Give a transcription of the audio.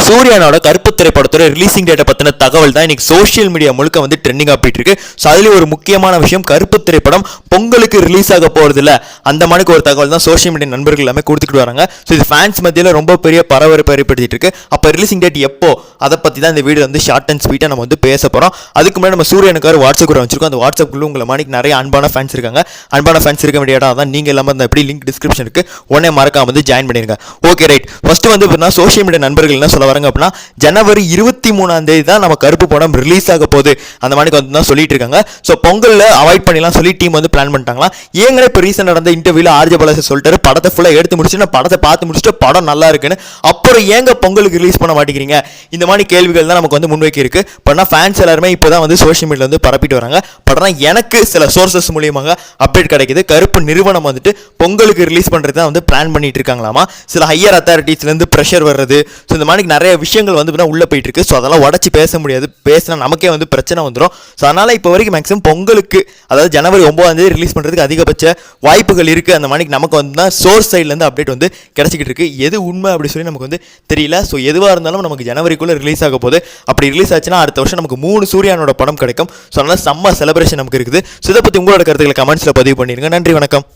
சூர்யானோட கருப்பு திரைப்படத்தோட ரிலீசிங் டேட்டை பற்றின தகவல் தான் இன்னைக்கு சோஷியல் மீடியா முழுக்க வந்து ட்ரெண்டிங் ஆகிட்டு இருக்கு. ஸோ அதுலேயும் ஒரு முக்கியமான விஷயம், கருப்பு திரைப்படம் பொங்கலுக்கு ரிலீஸ் ஆக போகிறது இல்லை அந்த மாதிரி ஒரு தகவல் தான் சோஷியல் மீடியா நண்பர்கள் எல்லாமே கொடுத்துட்டு வராங்க. ஸோ இது ஃபேன்ஸ் மத்தியில் ரொம்ப பெரிய பரபரப்பு ஏற்படுத்திட்டு இருக்கு. அப்போ ரிலீசிங் டேட் எப்போ, அதை பற்றி தான் இந்த வீடியோ வந்து ஷார்ட் அண்ட் ஸ்வீட்டாக நம்ம வந்து பேச போகிறோம். அதுக்கு முன்னாடி நம்ம சூர்யானுக்கார் வாட்ஸ்அப் குரூப் வச்சிருக்கோம். அந்த வாட்ஸ்அப் குரூப் உங்களை மாதிரி நிறைய அன்பான ஃபேன்ஸ் இருக்காங்க. அன்பான ஃபேன்ஸ் இருக்க வேண்டிய இடம் தான். நீங்கள் எல்லாமே அந்த எப்படி லிங்க் டிஸ்கிரிப்ஷன் இருக்கு, உடனே மறக்காம வந்து ஜாயின் பண்ணிருங்க. Okay right. ஃபர்ஸ்ட் வந்து சோஷியல் மீடியா நண்பர்கள் என்ன சொல்ல வராங்க அப்படின்னா, ஜனவரி 23 தான் நம்ம கருப்பு படம் ரிலீஸ் ஆக போகுது அந்த மாதிரி வந்து தான் சொல்லிட்டு இருக்காங்க. ஸோ பொங்கல்ல அவாய்ட் பண்ணலாம் சொல்லி டீம் வந்து பிளான் பண்ணிட்டாங்களா. ஏங்களே இப்போ ரீசெண்ட் நடந்த இன்டர்வியூல ஆர்ஜே பாலாஜி சொல்லிட்டாரு, படத்தை ஃபுல்லாக எடுத்து முடிச்சுட்டு நான் படத்தை பார்த்து முடிச்சுட்டு படம் நல்லா இருக்குன்னு, அப்புறம் ஏங்க பொங்கலுக்கு ரிலீஸ் பண்ண மாட்டேங்கிறீங்க, இந்த மாதிரி கேள்விகள் தான் நமக்கு வந்து முன்வைக்க இருக்கு. பட் ஃபேன்ஸ் எல்லாருமே இப்போ தான் வந்து சோஷியல் மீடியா வந்து பரப்பிட்டு வராங்க. பட் ஆனால் எனக்கு சில சோர்சஸ் மூலியமாக அப்டேட் கிடைக்குது, கருப்பு நிறுவனம் வந்துட்டு பொங்கலுக்கு ரிலீஸ் பண்ணுறது தான் வந்து பிளான் பண்ணிட்டு இருக்காங்களாமா. சில ஹையர் அத்தாரிட்டிஸ்லேருந்து ப்ரெஷர் வர்றது, ஸோ இந்த மாதிரி நிறைய விஷயங்கள் வந்து உள்ளே போயிட்டு இருக்கு. ஸோ அதெல்லாம் உடச்சி பேச முடியாது, பேசினா நமக்கே வந்து பிரச்சனை வந்துடும். ஸோ அதனால் இப்போ வரைக்கும் மேக்ஸிமம் பொங்கலுக்கு, அதாவது ஜனவரி 9 ரிலீஸ் பண்ணுறதுக்கு அதிகபட்ச வாய்ப்புகள் இருக்குது அந்த மாதிரி நமக்கு வந்து தான் சோர்ஸ் சைட்லேருந்து அப்டேட் வந்து கிடச்சிக்கிட்டு இருக்கு. எது உண்மை அப்படி சொல்லி நமக்கு வந்து தெரியல. ஸோ எதுவாக இருந்தாலும் நமக்கு ஜனவரிக்குள்ளே ரிலீஸ் ஆக போகுது. அப்படி ரிலீஸ் ஆச்சுன்னா அடுத்த வருஷம் நமக்கு 3 சூர்யானோட படம் கிடைக்கும். ஸோ அதனால் செம்ம செலிப்ரேஷன் நமக்கு இருக்குது. ஸோ இதை பற்றி உங்களோட கருத்துக்களை கமெண்ட்ஸில் பதிவு பண்ணிடுங்க. நன்றி, வணக்கம்.